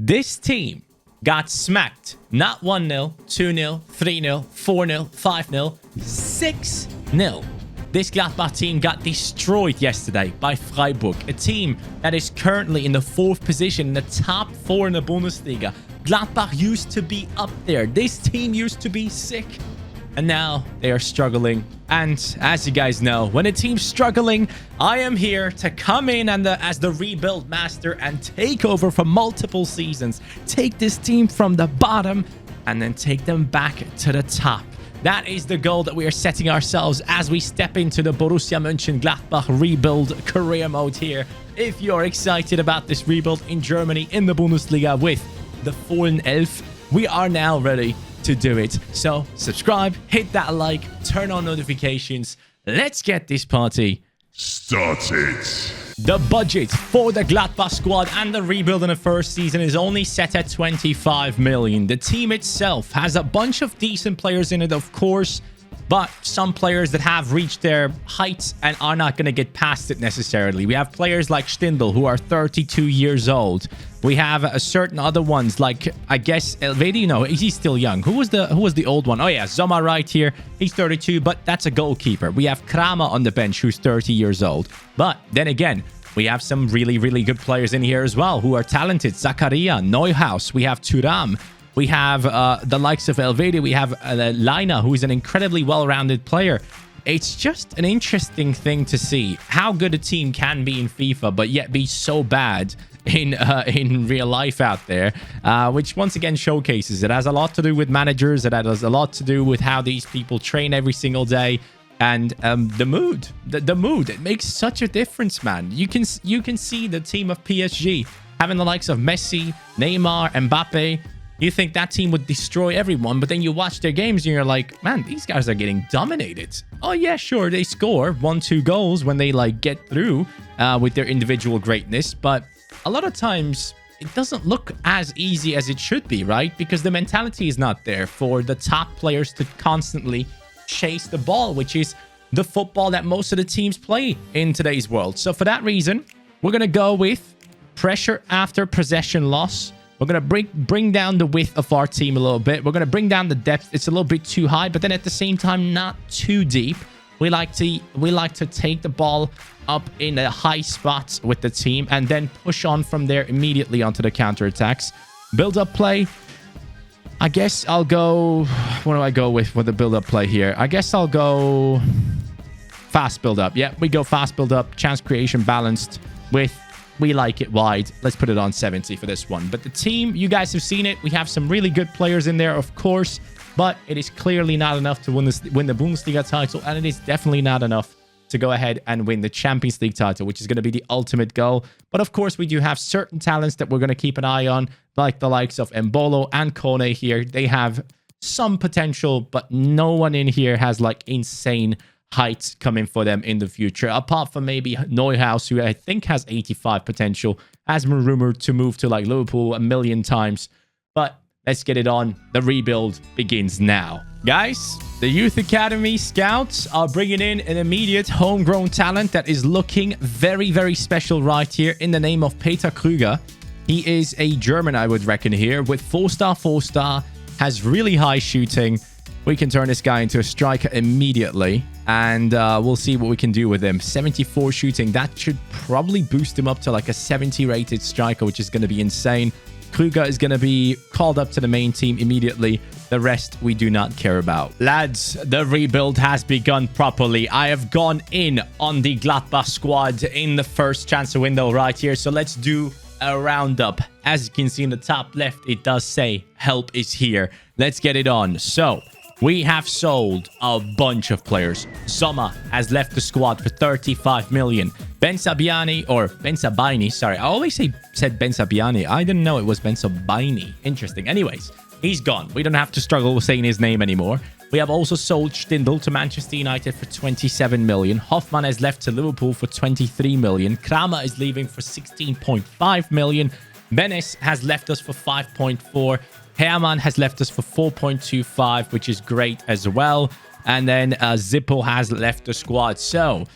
This team got smacked. Not 1-0, 2-0, 3-0, 4-0, 5-0, 6-0. This Gladbach team got destroyed yesterday by Freiburg, a team that is currently in the 4th position in the top 4 in the Bundesliga. Gladbach used to be up there. This team used to be sick. And now they are struggling. And as you guys know, when a team's struggling, I am here to come in and as the rebuild master and take over for multiple seasons. Take this team from the bottom and then take them back to the top. That is the goal that we are setting ourselves as we step into the Borussia Mönchengladbach rebuild career mode here. If you're excited about this rebuild in Germany in the Bundesliga with the Fohlen Elf, we are now ready to do it. So subscribe, hit that like, turn on notifications. Let's get this party started. The budget for the Gladbach squad and the rebuild in the first season is only set at 25 million. The team itself has a bunch of decent players in it, of course, but some players that have reached their heights and are not going to get past it necessarily. We have players like Stindl, who are 32 years old. We have certain other ones like, I guess, Elvedi. No, he's still young. Who was the old one? Oh yeah, Zoma right here. He's 32, but that's a goalkeeper. We have Kramer on the bench, who's 30 years old. But then again, we have some really, really good players in here as well who are talented. Zakaria, Neuhaus. We have Thuram. We have the likes of Elvedi. We have Leiner, who is an incredibly well-rounded player. It's just an interesting thing to see how good a team can be in FIFA, but yet be so bad in real life out there, which once again showcases it has a lot to do with managers. It has a lot to do with how these people train every single day. And the mood, the mood, it makes such a difference, man. You can see the team of PSG having the likes of Messi, Neymar, Mbappe. You think that team would destroy everyone, but then you watch their games and you're like, man, these guys are getting dominated. Oh yeah, sure, they score 1-2 goals when they like get through with their individual greatness, but a lot of times it doesn't look as easy as it should be, right? Because the mentality is not there for the top players to constantly chase the ball, which is the football that most of the teams play in today's world. So for that reason, we're going to go with pressure after possession loss. We're going to bring down the width of our team a little bit. We're going to bring down the depth. It's a little bit too high, but then at the same time, not too deep. We like to take the ball up in the high spots with the team and then push on from there immediately onto the counterattacks. Build-up play. I guess I'll go... What do I go with for the build-up play here? I guess I'll go fast build-up. Yeah, we go fast build-up. Chance creation balanced with... We like it wide. Let's put it on 70 for this one. But the team, you guys have seen it. We have some really good players in there, of course. But it is clearly not enough to win the Bundesliga title. And it is definitely not enough to go ahead and win the Champions League title, which is going to be the ultimate goal. But of course, we do have certain talents that we're going to keep an eye on, like the likes of Mbolo and Kone here. They have some potential, but no one in here has like insane heights coming for them in the future, apart from maybe Neuhaus, who I think has 85 potential, has been rumored to move to like Liverpool a million times. But let's get it on. The rebuild begins now. Guys, the Youth Academy Scouts are bringing in an immediate homegrown talent that is looking very, very special right here in the name of Peter Krüger. He is a German, I would reckon here, with 4-star, has really high shooting. We can turn this guy into a striker immediately, and we'll see what we can do with him. 74 shooting. That should probably boost him up to like a 70 rated striker, which is going to be insane. Krüger is going to be called up to the main team immediately. The rest we do not care about. Lads, the rebuild has begun properly. I have gone in on the Gladbach squad in the first transfer window right here. So let's do a roundup. As you can see in the top left, it does say help is here. Let's get it on. So we have sold a bunch of players. Sommer has left the squad for 35 million. Ben Sabaini, sorry. I always said Ben Sabiani. I didn't know it was Ben Sabaini. Interesting. Anyways, he's gone. We don't have to struggle with saying his name anymore. We have also sold Stindl to Manchester United for 27 million. Hoffmann has left to Liverpool for 23 million. Kramer is leaving for 16.5 million. Benes has left us for 5.4. Hermann has left us for 4.25, which is great as well. And then Zippo has left the squad. So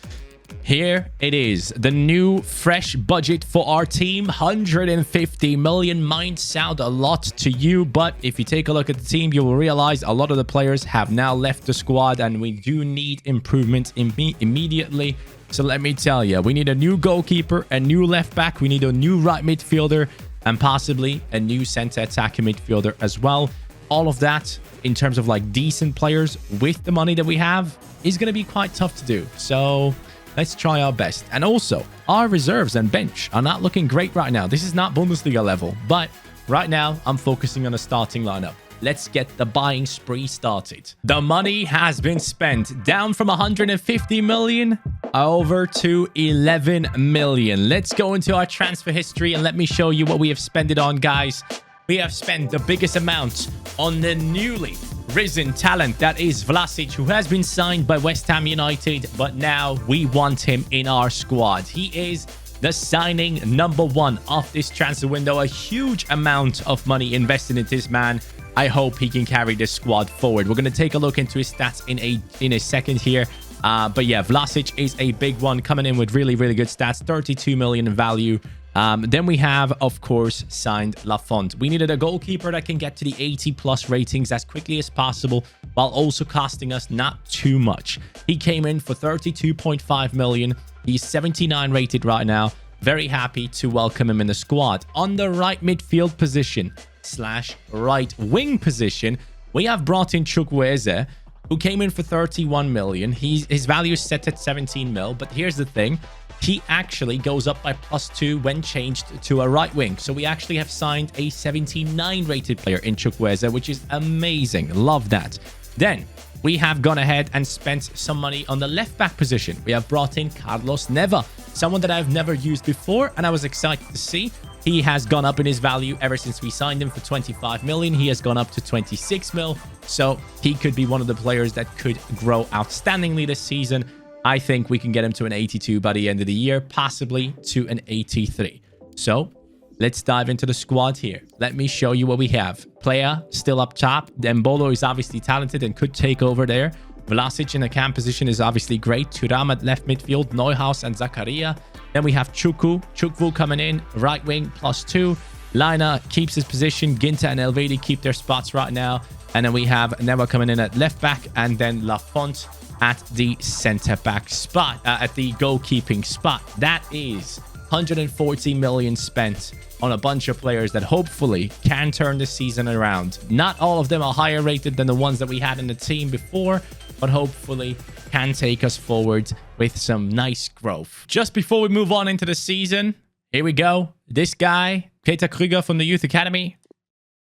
here it is. The new fresh budget for our team, 150 million. Might sound a lot to you, but if you take a look at the team, you will realize a lot of the players have now left the squad, and we do need improvements immediately. So let me tell you, we need a new goalkeeper, a new left back, we need a new right midfielder, and possibly a new center attacking midfielder as well. All of that in terms of like decent players with the money that we have is going to be quite tough to do. So let's try our best. And also, our reserves and bench are not looking great right now. This is not Bundesliga level, but right now I'm focusing on a starting lineup. Let's get the buying spree started. The money has been spent, down from 150 million over to 11 million. Let's go into our transfer history and let me show you what we have spent it on, guys. We have spent the biggest amount on the newly risen talent that is Vlasic, who has been signed by West Ham United, but now we want him in our squad. He is the signing number one of this transfer window. A huge amount of money invested in this man. I hope he can carry this squad forward. We're going to take a look into his stats in a second here. But yeah, Vlasic is a big one, coming in with really, really good stats. 32 million in value. Then we have, of course, signed Lafont. We needed a goalkeeper that can get to the 80+ ratings as quickly as possible, while also costing us not too much. He came in for 32.5 million. He's 79 rated right now. Very happy to welcome him in the squad. On the right midfield position / right wing position, we have brought in Chukwueze, who came in for 31 million. His value is set at 17 mil, but here's the thing. He actually goes up by +2 when changed to a right wing. So we actually have signed a 79 rated player in Chukwueze, which is amazing. Love that. Then we have gone ahead and spent some money on the left back position. We have brought in Carlos Neva, someone that I've never used before, and I was excited to see. He has gone up in his value ever since we signed him for 25 million. He has gone up to 26 mil. So he could be one of the players that could grow outstandingly this season. I think we can get him to an 82 by the end of the year, possibly to an 83. So let's dive into the squad here. Let me show you what we have. Player still up top. Dembolo is obviously talented and could take over there. Vlasic in the cam position is obviously great. Thuram at left midfield, Neuhaus and Zakaria. Then we have Chukwu coming in, right wing, +2. Lina keeps his position. Ginter and Elvedi keep their spots right now. And then we have Neva coming in at left back, and then Lafont at the center back spot, at the goalkeeping spot. That is 140 million spent on a bunch of players that hopefully can turn the season around. Not all of them are higher rated than the ones that we had in the team before, but hopefully can take us forward with some nice growth. Just before we move on into the season, here we go. This guy, Peter Krüger from the Youth Academy,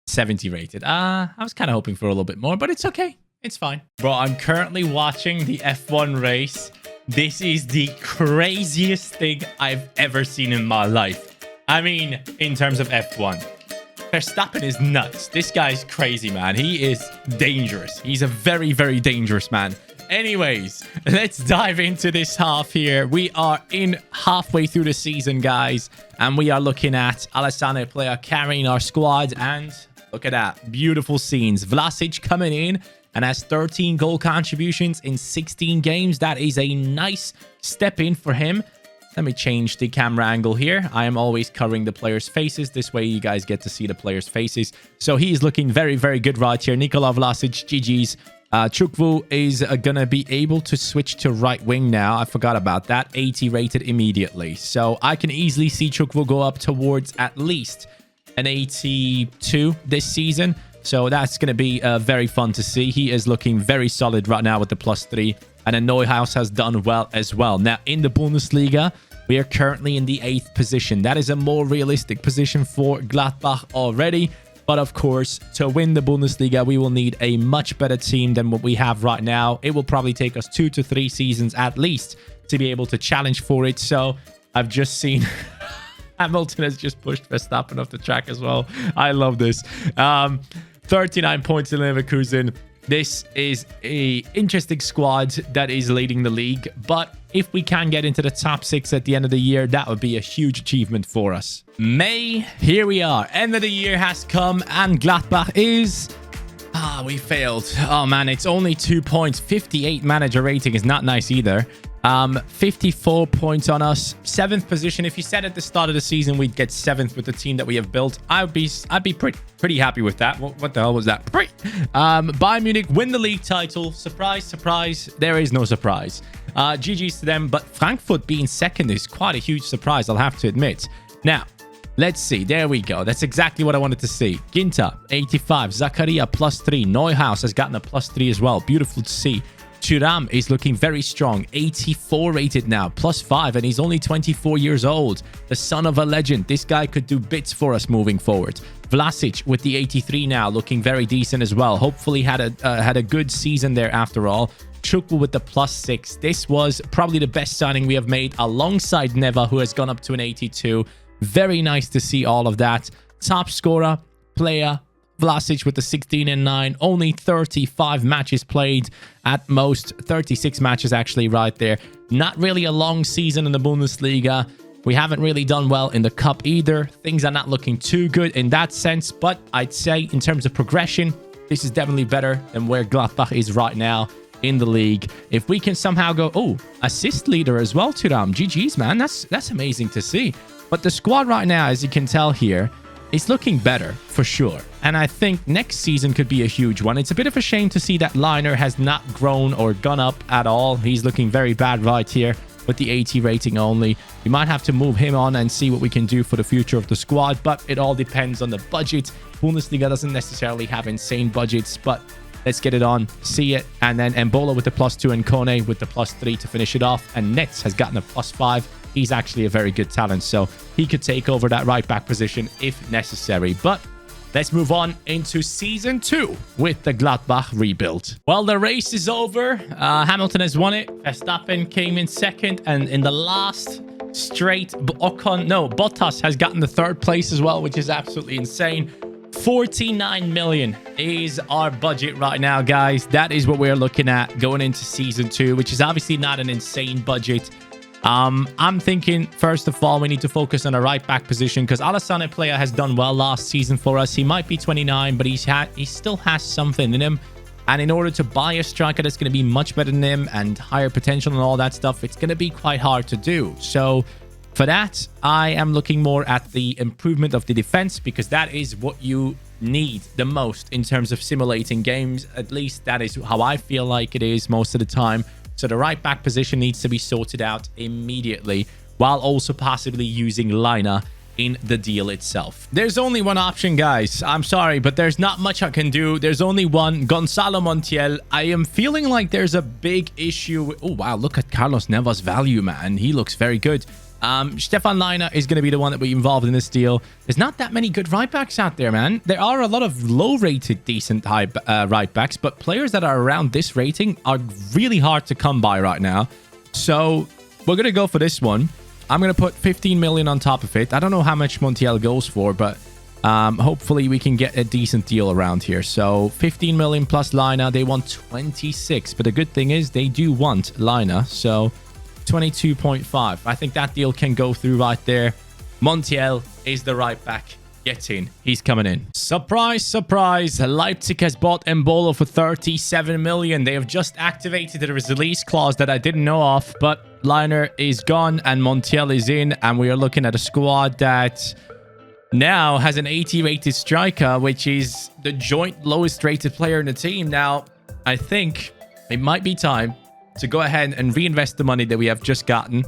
70 rated. I was kind of hoping for a little bit more, but it's okay. It's fine. Bro, I'm currently watching the F1 race. This is the craziest thing I've ever seen in my life. I mean, in terms of F1. Verstappen is nuts. This guy's crazy, man. He is dangerous. He's a very, very dangerous man. Anyways, let's dive into this half here. We are in halfway through the season, guys, and we are looking at Alassane Player carrying our squad, and look at that. Beautiful scenes. Vlasic coming in and has 13 goal contributions in 16 games. That is a nice step in for him. Let me change the camera angle here. I am always covering the players' faces. This way you guys get to see the players' faces. So he is looking very, very good right here. Nikola Vlasic, GG's. Chukwu is going to be able to switch to right wing now. I forgot about that. 80 rated immediately. So I can easily see Chukwu go up towards at least an 82 this season. So that's going to be very fun to see. He is looking very solid right now with the +3. And then Neuhaus has done well as well. Now, in the Bundesliga, we are currently in the 8th position. That is a more realistic position for Gladbach already. But of course, to win the Bundesliga, we will need a much better team than what we have right now. It will probably take us 2 to 3 seasons at least to be able to challenge for it. So I've just seen Hamilton has just pushed Verstappen off the track as well. I love this. 39 points in Leverkusen. This is an interesting squad that is leading the league. But if we can get into the top 6 at the end of the year, that would be a huge achievement for us. May, here we are. End of the year has come and Gladbach is... we failed. Oh man, it's only 2 points. 58 manager rating is not nice either. 54 points on us. 7th position. If you said at the start of the season we'd get 7th with the team that we have built, I'd be pretty happy with that. What the hell was that? Bayern Munich win the league title. Surprise, surprise. There is no surprise. GG's to them, but Frankfurt being second is quite a huge surprise, I'll have to admit. Now, let's see. There we go. That's exactly what I wanted to see. Ginter, 85. Zakaria, +3. Neuhaus has gotten a +3 as well. Beautiful to see. Thuram is looking very strong. 84 rated now, +5, and he's only 24 years old. The son of a legend. This guy could do bits for us moving forward. Vlasic with the 83 now, looking very decent as well. Hopefully had a good season there after all. Chukwu with the +6. This was probably the best signing we have made alongside Neva, who has gone up to an 82. Very nice to see all of that. Top scorer, player, Vlasic with the 16 and 9, only 35 matches played at most, 36 matches actually right there. Not really a long season in the Bundesliga. We haven't really done well in the cup either. Things are not looking too good in that sense, but I'd say in terms of progression, this is definitely better than where Gladbach is right now in the league. If we can somehow go, assist leader as well, Thuram. GG's, man. That's amazing to see. But the squad right now, as you can tell here, is looking better for sure. And I think next season could be a huge one. It's a bit of a shame to see that Liner has not grown or gone up at all. He's looking very bad right here with the 80 rating only. We might have to move him on and see what we can do for the future of the squad, but it all depends on the budget. Bundesliga doesn't necessarily have insane budgets, but let's get it on, see it. And then Embolo with the +2 and Kone with the +3 to finish it off. And Netz has gotten a +5. He's actually a very good talent, so he could take over that right back position if necessary. But let's move on into season 2 with the Gladbach rebuild. Well, the race is over. Hamilton has won it. Verstappen came in second, and in the last straight, Bottas has gotten the 3rd place as well, which is absolutely insane. 49 million is our budget right now, guys. That is what we're looking at going into season 2, which is obviously not an insane budget. I'm thinking, first of all, we need to focus on a right back position because Alassane player has done well last season for us. He might be 29, but he still has something in him. And in order to buy a striker that's going to be much better than him and higher potential and all that stuff, it's going to be quite hard to do. So for that, I am looking more at the improvement of the defense because that is what you need the most in terms of simulating games. At least that is how I feel like it is most of the time. So the right back position needs to be sorted out immediately while also possibly using Lina in the deal itself. There's only one option, guys. I'm sorry, but there's not much I can do. There's only one. Gonzalo Montiel. I am feeling like there's a big issue. Oh, wow. Look at Carlos Neva's value, man. He looks very good. Stefan Leiner is going to be the one that we involved in this deal. There's not that many good right backs out there, man. There are a lot of low-rated, decent right backs, but players that are around this rating are really hard to come by right now. So we're going to go for this one. I'm going to put 15 million on top of it. I don't know how much Montiel goes for, but hopefully we can get a decent deal around here. So 15 million plus Leiner. They want 26, but the good thing is they do want Leiner, so 22.5. I think that deal can go through right there. Montiel is the right back. Get in. He's coming in. Surprise, surprise. Leipzig has bought Embolo for 37 million. They have just activated the release clause that I didn't know of, but Liner is gone and Montiel is in, and we are looking at a squad that now has an 80 rated striker, which is the joint lowest rated player in the team. Now, I think it might be time to go ahead and reinvest the money that we have just gotten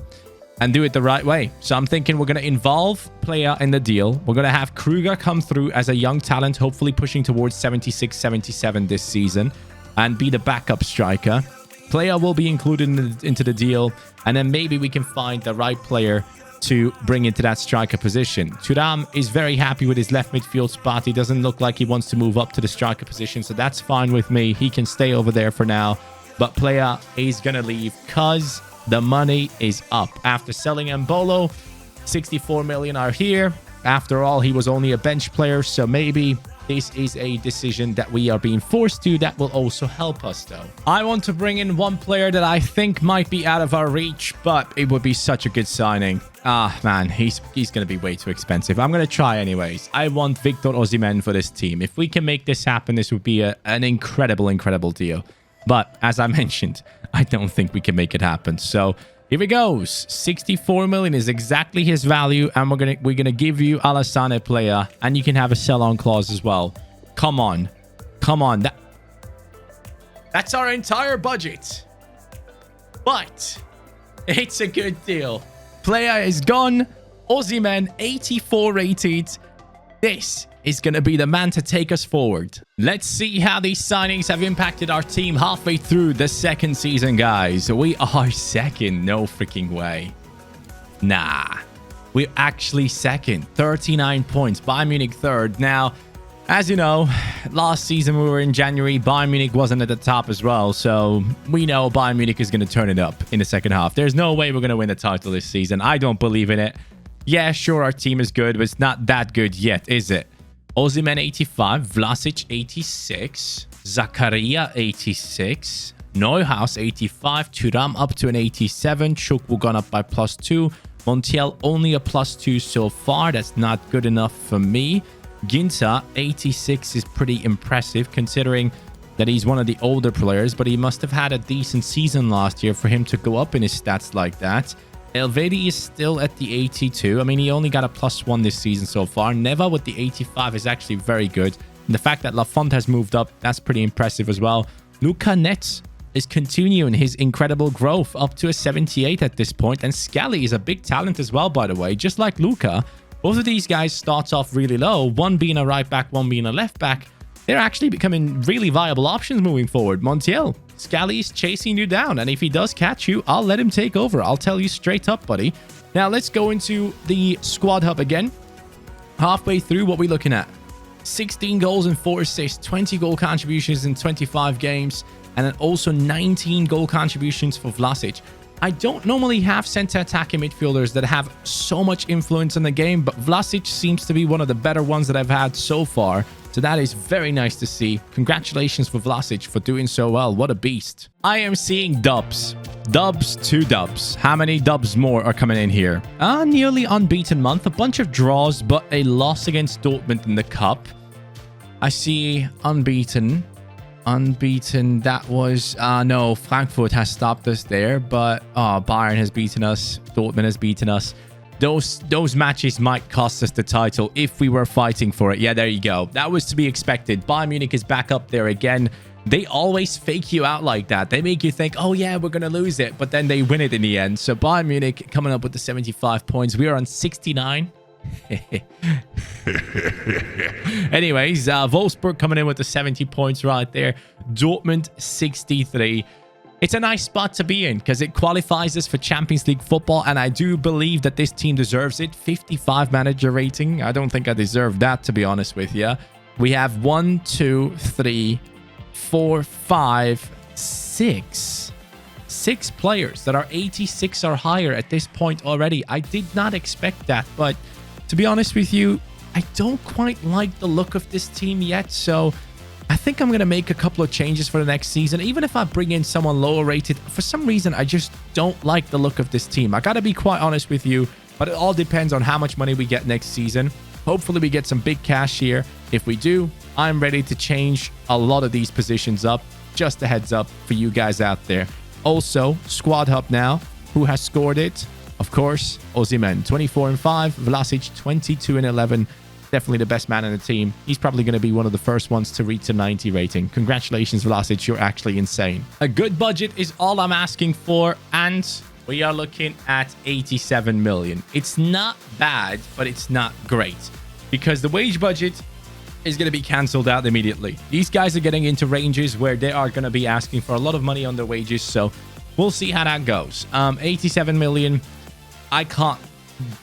and do it the right way. So I'm thinking we're going to involve player in the deal. We're going to have Kruger come through as a young talent, hopefully pushing towards 76, 77 this season and be the backup striker. Player will be included into the deal, and then maybe we can find the right player to bring into that striker position. Thuram is very happy with his left midfield spot. He doesn't look like he wants to move up to the striker position, so that's fine with me. He can stay over there for now. But player is going to leave because the money is up. After selling Embolo, 64 million are here. After all, he was only a bench player, so maybe this is a decision that we are being forced to that will also help us, though. I want to bring in one player that I think might be out of our reach, but it would be such a good signing. Ah, man, he's going to be way too expensive. I'm going to try anyways. I want Victor Osimhen for this team. If we can make this happen, this would be an incredible, incredible deal. But as I mentioned, I don't think we can make it happen. So here it goes. 64 million is exactly his value, and we're gonna give you Alassane player, and you can have a sell-on clause as well. Come on. Come on. That's our entire budget. But it's a good deal. Player is gone. Osimhen, 84 rated. This is going to be the man to take us forward. Let's see how these signings have impacted our team halfway through the second season, guys. We are second. No freaking way. Nah. We're actually second. 39 points. Bayern Munich third. Now, as you know, last season we were in January. Bayern Munich wasn't at the top as well. So we know Bayern Munich is going to turn it up in the second half. There's no way we're going to win the title this season. I don't believe in it. Yeah, sure, our team is good, but it's not that good yet, is it? Osimhen 85, Vlasic 86, Zakaria 86, Neuhaus 85, Thuram up to an 87, Chukwu gone up by +2, Montiel only a +2 so far. That's not good enough for me. Ginter 86 is pretty impressive considering that he's one of the older players, but he must have had a decent season last year for him to go up in his stats like that. Elvedi is still at the 82. I mean, he only got a +1 this season so far. Neva with the 85 is actually very good. And the fact that Lafont has moved up, that's pretty impressive as well. Luca Netz is continuing his incredible growth up to a 78 at this point. And Scally is a big talent as well, by the way. Just like Luca, both of these guys start off really low. One being a right back, one being a left back. They're actually becoming really viable options moving forward. Montiel, Scally's chasing you down, and if he does catch you, I'll let him take over. I'll tell you straight up, buddy. Now, let's go into the squad hub again. Halfway through, what we're looking at. 16 goals and 4 assists, 20 goal contributions in 25 games, and then also 19 goal contributions for Vlasic. I don't normally have center attacking midfielders that have so much influence in the game, but Vlasic seems to be one of the better ones that I've had so far. So that is very nice to see. Congratulations for Vlasic for doing so well. What a beast. I am seeing dubs. Dubs to dubs. How many dubs more are coming in here? Nearly unbeaten month. A bunch of draws, but a loss against Dortmund in the cup. I see unbeaten. Unbeaten. That was... no, Frankfurt has stopped us there. But Bayern has beaten us. Dortmund has beaten us. Those matches might cost us the title if we were fighting for it. Yeah, there you go. That was to be expected. Bayern Munich is back up there again. They always fake you out like that. They make you think, oh yeah, we're going to lose it. But then they win it in the end. So Bayern Munich coming up with the 75 points. We are on 69. Anyways, Wolfsburg coming in with the 70 points right there. Dortmund 63. It's a nice spot to be in because it qualifies us for Champions League football, and I do believe that this team deserves it. 55 manager rating. I don't think I deserve that, to be honest with you. We have 1, 2, 3, 4, 5, 6. 6 players that are 86 or higher at this point already. I did not expect that, but to be honest with you, I don't quite like the look of this team yet, so I think I'm going to make a couple of changes for the next season. Even if I bring in someone lower rated, for some reason, I just don't like the look of this team. I got to be quite honest with you, but it all depends on how much money we get next season. Hopefully, we get some big cash here. If we do, I'm ready to change a lot of these positions up. Just a heads up for you guys out there. Also, squad hub now. Who has scored it? Of course, Osimhen, 24 and 5. Vlasic, 22 and 11. Definitely the best man in the team. He's probably going to be one of the first ones to reach a 90 rating. Congratulations, Vlasic. You're actually insane. A good budget is all I'm asking for, and we are looking at 87 million. It's not bad, but it's not great because the wage budget is going to be cancelled out immediately. These guys are getting into ranges where they are going to be asking for a lot of money on their wages, so we'll see how that goes. 87 million. I can't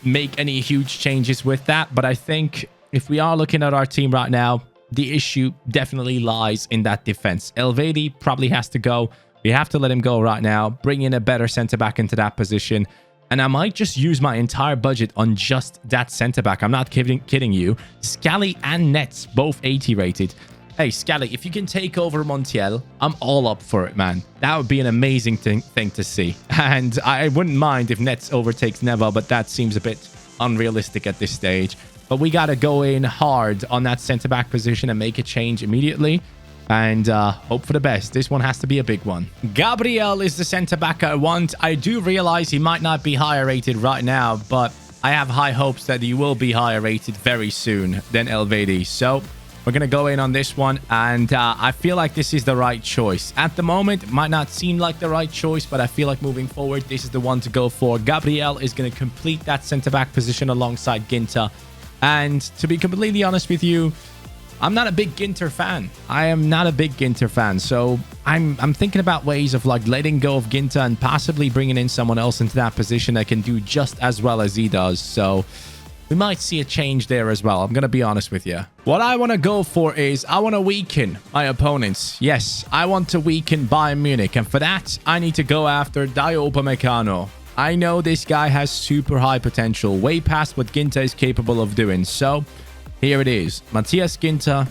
make any huge changes with that, but I think if we are looking at our team right now, the issue definitely lies in that defense. Elvedi probably has to go. We have to let him go right now. Bring in a better centre-back into that position. And I might just use my entire budget on just that centre-back. I'm not kidding you. Scally and Nets, both 80 rated. Hey, Scally, if you can take over Montiel, I'm all up for it, man. That would be an amazing thing to see. And I wouldn't mind if Nets overtakes Neva, but that seems a bit unrealistic at this stage. But we got to go in hard on that centre-back position and make a change immediately. and hope for the best. This one has to be a big one. Gabriel is the centre-back I want. I do realize he might not be higher rated right now, but I have high hopes that he will be higher rated very soon than Elvedi. So we're going to go in on this one, and I feel like this is the right choice. At the moment, it might not seem like the right choice, but I feel like moving forward, this is the one to go for. Gabriel is going to complete that centre-back position alongside Ginter. And to be completely honest with you, I'm not a big Ginter fan. I am not a big Ginter fan. So I'm thinking about ways of like letting go of Ginter and possibly bringing in someone else into that position that can do just as well as he does. So we might see a change there as well. I'm going to be honest with you. What I want to go for is I want to weaken my opponents. Yes, I want to weaken Bayern Munich. And for that, I need to go after Dayot Upamecano. I know this guy has super high potential, way past what Ginter is capable of doing. So here it is. Matthias Ginter,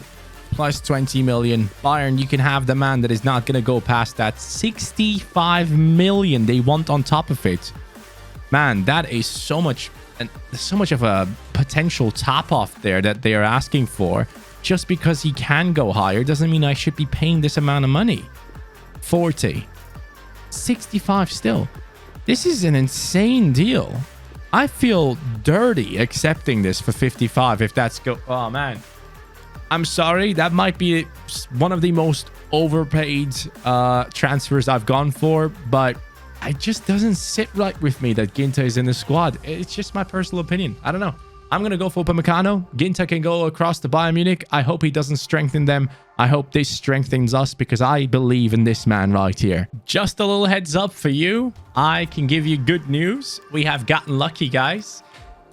plus 20 million. Bayern, you can have the man that is not going to go past that. 65 million they want on top of it. Man, that is so much, and so much of a potential top off there that they are asking for. Just because he can go higher doesn't mean I should be paying this amount of money. 40. 65 still. This is an insane deal. I feel dirty accepting this for 55 if that's oh man. I'm sorry, that might be one of the most overpaid transfers I've gone for, but it just doesn't sit right with me that Ginter is in the squad. It's just my personal opinion. I don't know. I'm going to go for Upamecano. Ginter can go across to Bayern Munich. I hope he doesn't strengthen them. I hope this strengthens us because I believe in this man right here. Just a little heads up for you. I can give you good news. We have gotten lucky, guys.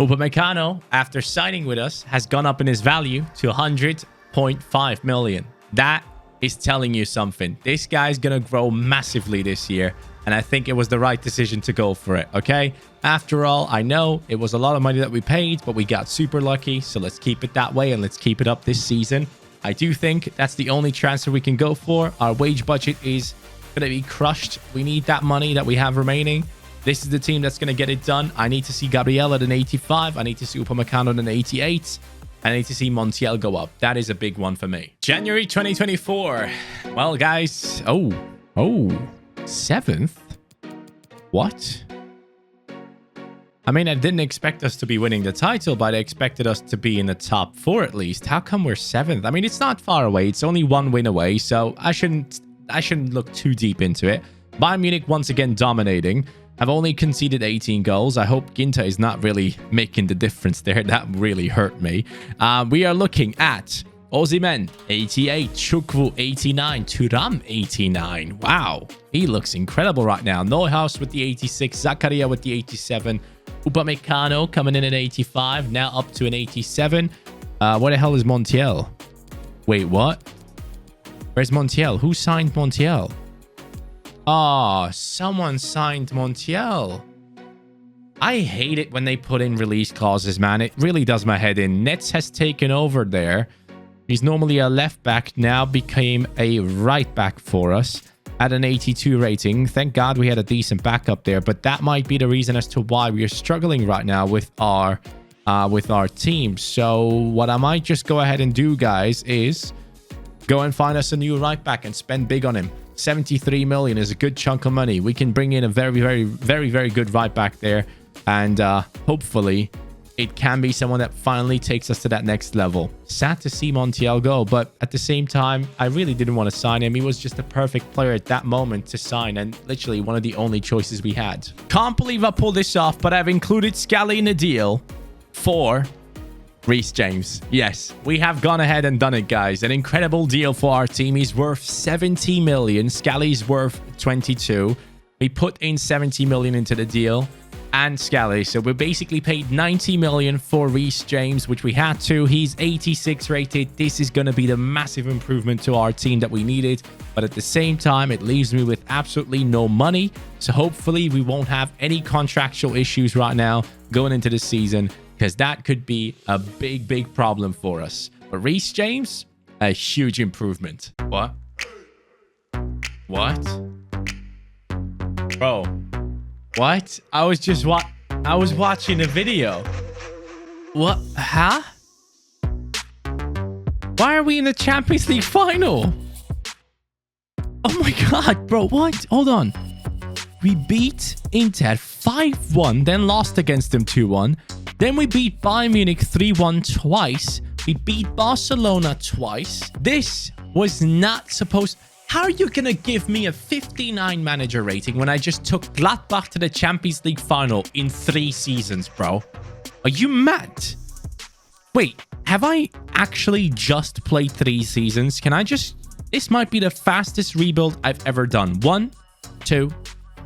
Upamecano, after signing with us, has gone up in his value to 100.5 million. That is telling you something. This guy's going to grow massively this year. And I think it was the right decision to go for it, okay? After all, I know it was a lot of money that we paid, but we got super lucky. So let's keep it that way and let's keep it up this season. I do think that's the only transfer we can go for. Our wage budget is going to be crushed. We need that money that we have remaining. This is the team that's going to get it done. I need to see Gabriel at an 85. I need to see Upamecano at an 88. I need to see Montiel go up. That is a big one for me. January 2024. Well, guys. Oh. 7th? What? I mean, I didn't expect us to be winning the title, but I expected us to be in the top 4 at least. How come we're 7th? I mean, it's not far away. It's only 1 win away, so I shouldn't look too deep into it. Bayern Munich once again dominating. I've only conceded 18 goals. I hope Ginter is not really making the difference there. That really hurt me. We are looking at Osimhen, 88. Chukwu, 89. Thuram, 89. Wow. He looks incredible right now. Neuhaus with the 86. Zakaria with the 87. Upamecano coming in at 85. Now up to an 87. Where the hell is Montiel? Wait, what? Where's Montiel? Who signed Montiel? Oh, someone signed Montiel. I hate it when they put in release clauses, man. It really does my head in. Nets has taken over there. He's normally a left back, now became a right back for us at an 82 rating. Thank God we had a decent backup there, but that might be the reason as to why we are struggling right now with our team. So what I might just go ahead and do, guys, is go and find us a new right back and spend big on him. 73 million is a good chunk of money. We can bring in a very good right back there, and hopefully it can be someone that finally takes us to that next level. Sad to see Montiel go, but at the same time, I really didn't want to sign him. He was just a perfect player at that moment to sign, and literally one of the only choices we had. Can't believe I pulled this off, but I've included Scally in the deal for Reece James. Yes, we have gone ahead and done it, guys. An incredible deal for our team. He's worth 70 million. Scally's worth 22. We put in 70 million into the deal and Scally. So we basically paid 90 million for Reece James, which we had to. He's 86 rated. This is going to be the massive improvement to our team that we needed. But at the same time, it leaves me with absolutely no money. So hopefully we won't have any contractual issues right now going into the season, because that could be a big problem for us. But Reece James, a huge improvement. What? Bro. What? I was watching a video. What? Huh? Why are we in the Champions League final? God, bro. What? Hold on. We beat Inter 5-1, then lost against them 2-1. Then we beat Bayern Munich 3-1 twice. We beat Barcelona twice. This was not supposed... How are you going to give me a 59 manager rating when I just took Gladbach to the Champions League final in 3 seasons, bro? Are you mad? Wait, have I actually just played 3 seasons? Can I just... This might be the fastest rebuild I've ever done. 1, 2,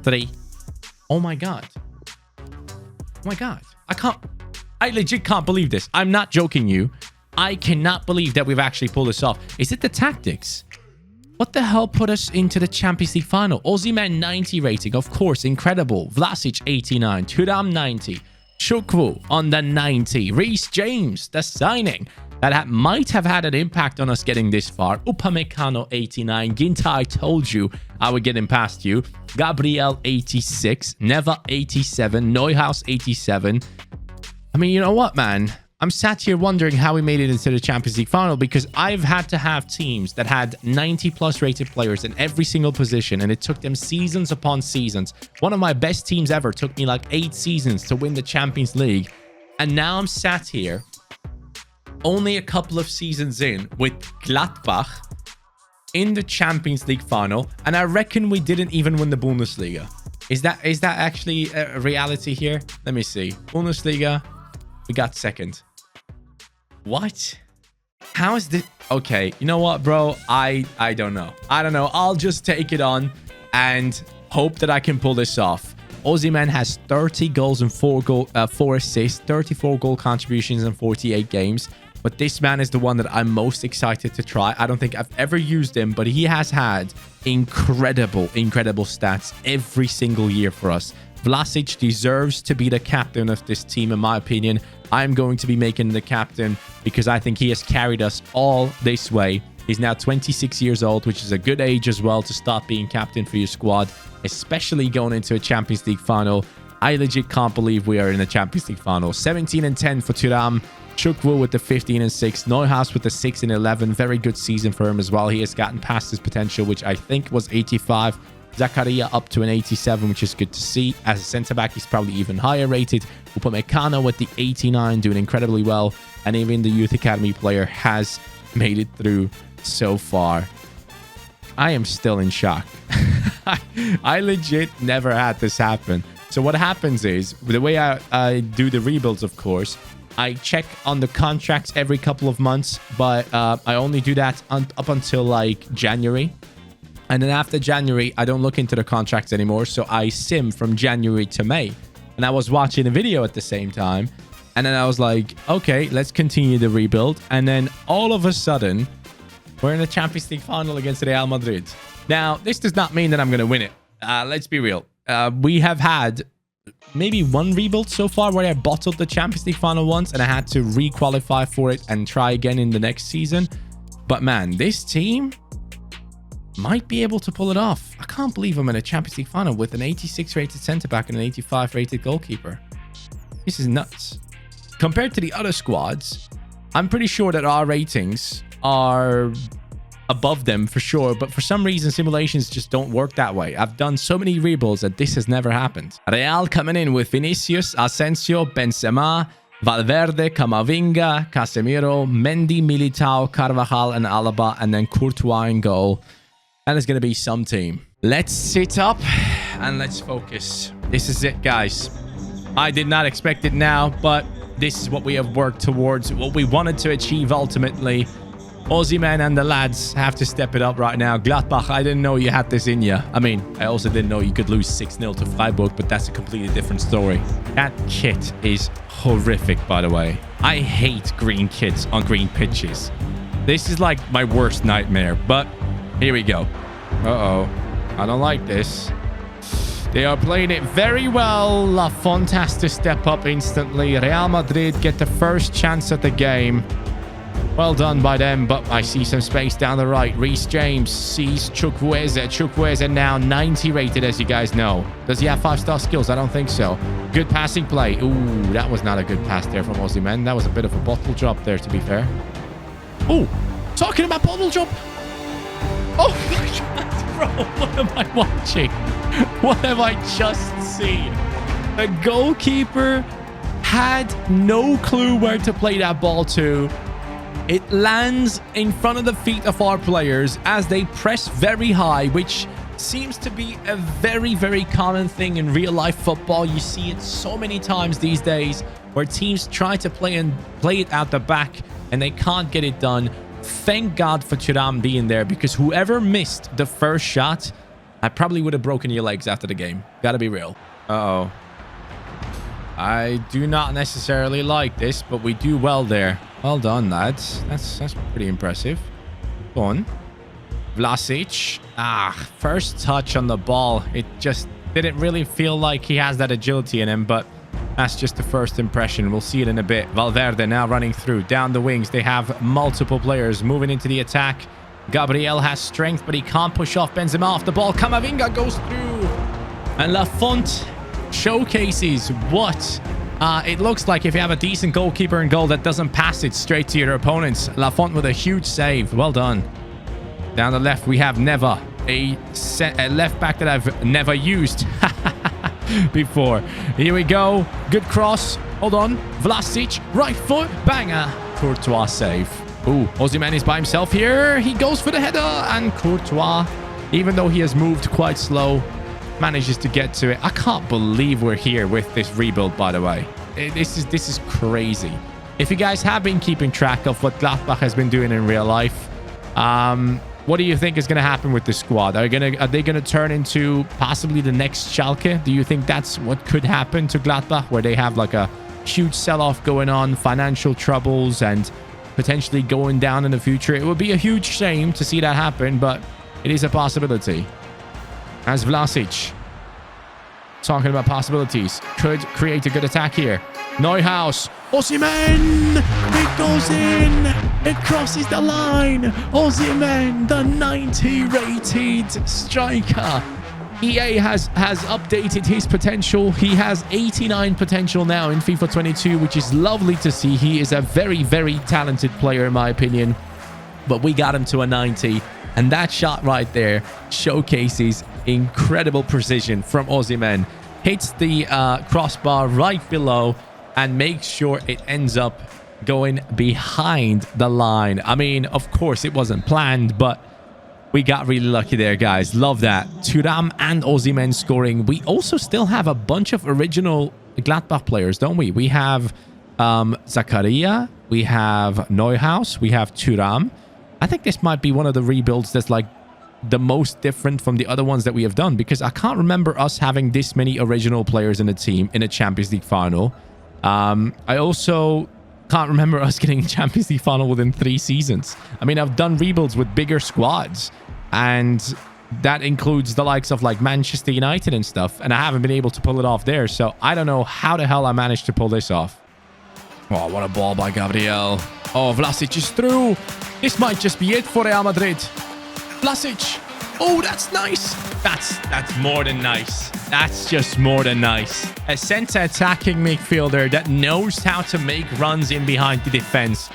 3. Oh my God. Oh my God. I legit can't believe this. I'm not joking you. I cannot believe that we've actually pulled this off. Is it the tactics? What the hell put us into the Champions League final? Osimhen 90 rating, of course, incredible. Vlasic 89, Thuram 90, Chukwu on the 90, Reece James, the signing that might have had an impact on us getting this far. Upamecano 89, Ginta, I told you I would get him past you. Gabriel 86, Neva 87, Neuhaus 87. I mean, you know what, man? I'm sat here wondering how we made it into the Champions League final because I've had to have teams that had 90+ rated players in every single position, and it took them seasons upon seasons. One of my best teams ever took me like 8 seasons to win the Champions League. And now I'm sat here only a couple of seasons in with Gladbach in the Champions League final, and I reckon we didn't even win the Bundesliga. Is that actually a reality here? Let me see. Bundesliga, we got second. What? How is this? Okay, you know what, bro? I don't know. I don't know. I'll just take it on and hope that I can pull this off. Osimhen has 30 goals and 4 assists, 34 goal contributions in 48 games. But this man is the one that I'm most excited to try. I don't think I've ever used him, but he has had incredible stats every single year for us. Vlasic deserves to be the captain of this team, in my opinion. I'm going to be making the captain because I think he has carried us all this way. He's now 26 years old, which is a good age as well to start being captain for your squad, especially going into a Champions League final. I legit can't believe we are in the Champions League final. 17-10 for Thuram. Chukwu with the 15-6. Neuhaus with the 6-11. Very good season for him as well. He has gotten past his potential, which I think was 85. Zakaria up to an 87, which is good to see. As a centre-back, he's probably even higher rated. Upamecano with the 89, doing incredibly well. And even the Youth Academy player has made it through so far. I am still in shock. I legit never had this happen. So what happens is, the way I do the rebuilds, of course, I check on the contracts every couple of months, but I only do that up until like January. And then after January, I don't look into the contracts anymore. So I sim from January to May. And I was watching a video at the same time. And then I was like, okay, let's continue the rebuild. And then all of a sudden, we're in the Champions League final against Real Madrid. Now, this does not mean that I'm going to win it. Let's be real. We have had maybe 1 rebuild so far where I bottled the Champions League final once and I had to re-qualify for it and try again in the next season. But man, this team might be able to pull it off. I can't believe I'm in a Champions League final with an 86 rated centre-back and an 85 rated goalkeeper. This is nuts. Compared to the other squads, I'm pretty sure that our ratings are above them for sure, but for some reason simulations just don't work that way. I've done so many rebuilds that this has never happened. Real coming in with Vinicius, Asensio, Benzema, Valverde, Camavinga, Casemiro, Mendy, Militao, Carvajal and Alaba, and then Courtois in goal. That is going to be some team. Let's sit up and let's focus. This is it, guys. I did not expect it now, but this is what we have worked towards, what we wanted to achieve ultimately. Osimhen and the lads have to step it up right now. Gladbach, I didn't know you had this in you. I mean, I also didn't know you could lose 6-0 to Freiburg, but that's a completely different story. That kit is horrific, by the way. I hate green kits on green pitches. This is like my worst nightmare, but here we go. Uh-oh. I don't like this. They are playing it very well. La Font has to step up instantly. Real Madrid get the first chance at the game. Well done by them, but I see some space down the right. Reece James sees Chukwueze. Chukwueze now 90 rated, as you guys know. Does he have 5-star skills? I don't think so. Good passing play. Ooh, that was not a good pass there from Osimhen. That was a bit of a bottle drop there, to be fair. Ooh, talking about bottle drop. Oh my God, bro. What am I watching? What have I just seen? The goalkeeper had no clue where to play that ball to. It lands in front of the feet of our players as they press very high, which seems to be a very, very common thing in real life football. You see it so many times these days where teams try to play it out the back and they can't get it done. Thank God for Thuram being there, because whoever missed the first shot, I probably would have broken your legs after the game. Gotta be real. Uh-oh. I do not necessarily like this, but we do well there. Well done, lads. That's pretty impressive. Go on. Vlasic. First touch on the ball. It just didn't really feel like he has that agility in him, but that's just the first impression. We'll see it in a bit. Valverde now running through. Down the wings. They have multiple players moving into the attack. Gabriel has strength, but he can't push off Benzema off the ball. Camavinga goes through. And Lafont showcases what it looks like if you have a decent goalkeeper in goal that doesn't pass it straight to your opponents. Lafont with a huge save. Well done. Down the left, we have Neva, a left back that I've never used before. Here we go. Good cross. Hold on. Vlasic, right foot, banger. Courtois save. Ooh, Osimhen is by himself here. He goes for the header, and Courtois, even though he has moved quite slow, manages to get to it. I can't believe we're here with this rebuild, by the way. This is crazy. If you guys have been keeping track of what Gladbach has been doing in real life, what do you think is going to happen with this squad? Are they going to turn into possibly the next Schalke? Do you think that's what could happen to Gladbach, where they have like a huge sell-off going on, financial troubles, and potentially going down in the future? It would be a huge shame to see that happen, but it is a possibility. As Vlasic, talking about possibilities, could create a good attack here. Neuhaus, Osimhen, it goes in, it crosses the line. Osimhen, the 90 rated striker. EA has updated his potential. He has 89 potential now in FIFA 22, which is lovely to see. He is a very, very talented player in my opinion, but we got him to a 90. And that shot right there showcases incredible precision from Osimhen. Hits the crossbar right below and makes sure it ends up going behind the line. I mean, of course, it wasn't planned, but we got really lucky there, guys. Love that. Thuram and Osimhen scoring. We also still have a bunch of original Gladbach players, don't we? We have Zakaria. We have Neuhaus. We have Thuram. I think this might be one of the rebuilds that's like the most different from the other ones that we have done, because I can't remember us having this many original players in the team in a Champions League final. I also can't remember us getting a Champions League final within 3 seasons. I mean, I've done rebuilds with bigger squads, and that includes the likes of like Manchester United and stuff, and I haven't been able to pull it off there. So I don't know how the hell I managed to pull this off. Oh, what a ball by Gabriel. Oh, Vlasic is through. This might just be it for Real Madrid. Vlasic. Oh, that's nice. That's more than nice. That's just more than nice. A center attacking midfielder that knows how to make runs in behind the defense.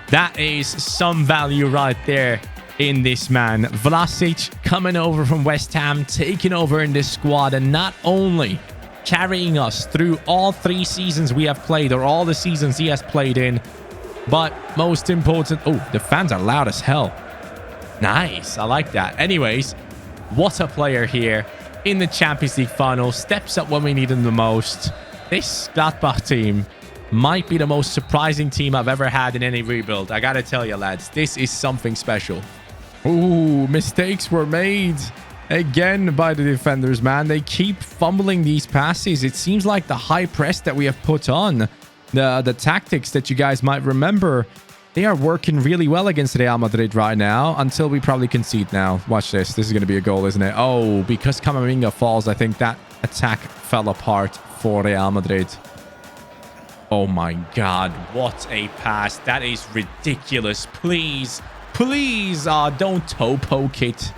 That is some value right there in this man. Vlasic coming over from West Ham, taking over in this squad, and not only carrying us through all 3 seasons we have played, or all the seasons he has played in, but most important... Oh, the fans are loud as hell. Nice. I like that. Anyways, what a player here in the Champions League final. Steps up when we need him the most. This Gladbach team might be the most surprising team I've ever had in any rebuild. I gotta tell you, lads, this is something special. Ooh, mistakes were made again by the defenders, man. They keep fumbling these passes. It seems like the high press that we have put on, the tactics that you guys might remember, they are working really well against Real Madrid right now, until we probably concede now. Watch this. This is going to be a goal, isn't it? Oh, because Camavinga falls, I think that attack fell apart for Real Madrid. Oh my God, what a pass. That is ridiculous. Please, please, don't toe poke it.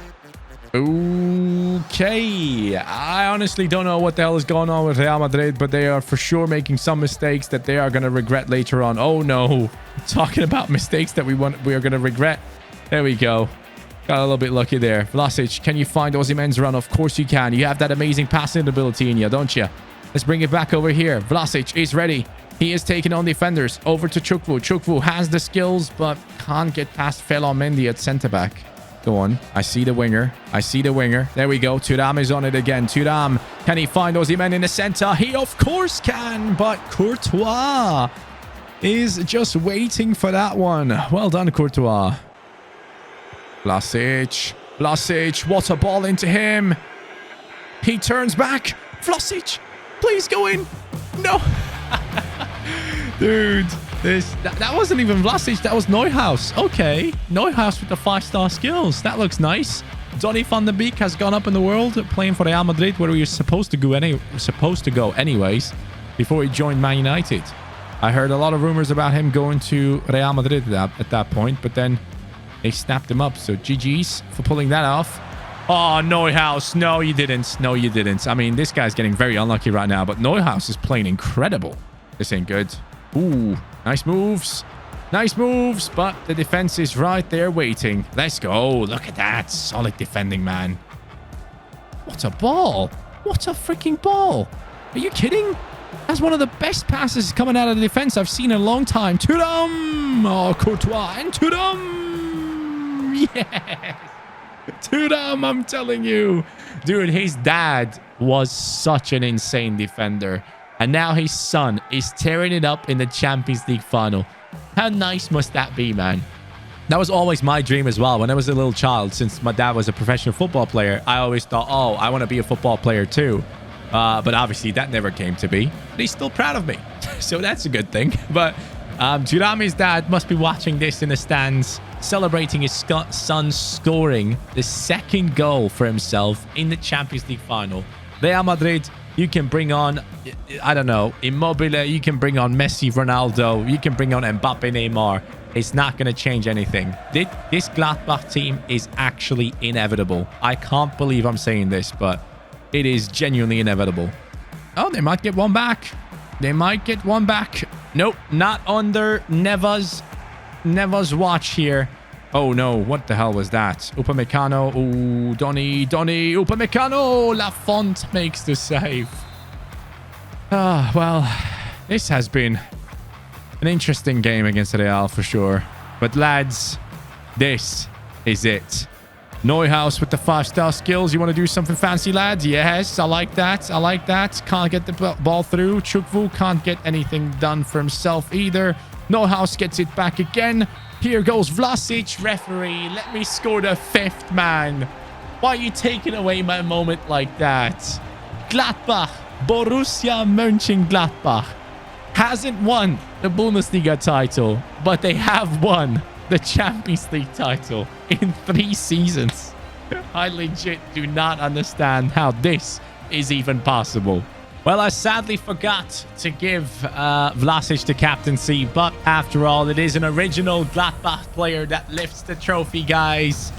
Okay, I honestly don't know what the hell is going on with Real Madrid, but they are for sure making some mistakes that they are going to regret later on. Oh no, talking about mistakes that we are going to regret. There we go. Got a little bit lucky there. Vlasic, can you find Osimhen's run? Of course you can. You have that amazing passing ability in you, don't you? Let's bring it back over here. Vlasic is ready. He is taking on defenders. Over to Chukwu. Chukwu has the skills, but can't get past Felan Mendy at centre-back. Go on. I see the winger. I see the winger. There we go. Thuram is on it again. Thuram. Can he find Osimhen in the centre? He, of course, can. But Courtois is just waiting for that one. Well done, Courtois. Vlasic. Vlasic. What a ball into him. He turns back. Vlasic. Please go in. No. Dude, that wasn't even Vlasic. That was Neuhaus. Okay. Neuhaus with the 5-star skills. That looks nice. Donny van de Beek has gone up in the world playing for Real Madrid, where he was supposed to go anyways before he joined Man United. I heard a lot of rumors about him going to Real Madrid at that point, but then they snapped him up. So GG's for pulling that off. Oh, Neuhaus. No, you didn't. No, you didn't. I mean, this guy's getting very unlucky right now, but Neuhaus is playing incredible. This ain't good. Ooh, nice moves. Nice moves, but the defense is right there waiting. Let's go. Look at that. Solid defending, man. What a ball. What a freaking ball. Are you kidding? That's one of the best passes coming out of the defense I've seen in a long time. Thuram. Oh, Courtois and Thuram. Yes. Thuram, I'm telling you. Dude, his dad was such an insane defender. And now his son is tearing it up in the Champions League final. How nice must that be, man? That was always my dream as well. When I was a little child, since my dad was a professional football player, I always thought, oh, I want to be a football player too. But obviously that never came to be. But he's still proud of me. So that's a good thing. But Thuram's dad must be watching this in the stands, celebrating his son scoring the second goal for himself in the Champions League final. Real Madrid, you can bring on, I don't know, Immobile. You can bring on Messi, Ronaldo. You can bring on Mbappe, Neymar. It's not going to change anything. This Gladbach team is actually inevitable. I can't believe I'm saying this, but it is genuinely inevitable. Oh, they might get one back. They might get one back. Nope, not under Neva's watch here. Oh, no. What the hell was that? Upamecano. Oh, Donny. Upamecano. Lafont makes the save. Ah, well, this has been an interesting game against Real for sure. But lads, this is it. Neuhaus with the 5-star skills. You want to do something fancy, lads? Yes, I like that. I like that. Can't get the ball through. Chukwu can't get anything done for himself either. Neuhaus gets it back again. Here goes Vlasic. Referee, let me score the 5th, man. Why are you taking away my moment like that? Gladbach, Borussia Mönchengladbach, hasn't won the Bundesliga title, but they have won the Champions League title in 3 seasons. I legit do not understand how this is even possible. Well, I sadly forgot to give Vlasic the captaincy, but after all, it is an original Gladbach player that lifts the trophy, guys.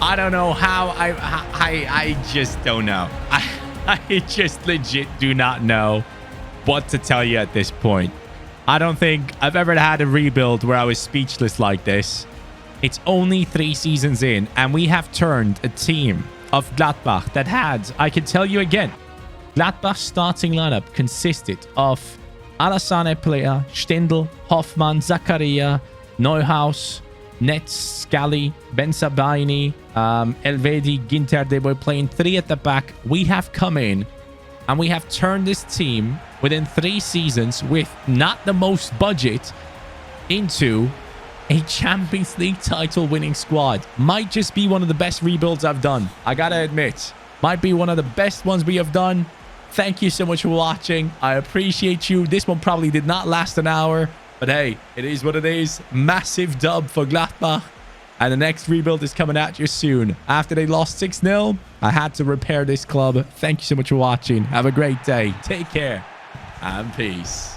I don't know how. I just don't know. I just legit do not know what to tell you at this point. I don't think I've ever had a rebuild where I was speechless like this. It's only 3 seasons in, and we have turned a team of Gladbach that had, I can tell you again, Gladbach's starting lineup consisted of Alassane Plea, Stindl, Hoffmann, Zakaria, Neuhaus, Netz, Scally, Bensabaini, Elvedi, Ginter. They were playing 3 at the back. We have come in and we have turned this team within 3 seasons with not the most budget into a Champions League title winning squad. Might just be one of the best rebuilds I've done. I gotta admit, might be one of the best ones we have done. Thank you so much for watching. I appreciate you. This one probably did not last an hour, but hey, it is what it is. Massive dub for Gladbach. And the next rebuild is coming at you soon. After they lost 6-0, I had to repair this club. Thank you so much for watching. Have a great day. Take care and peace.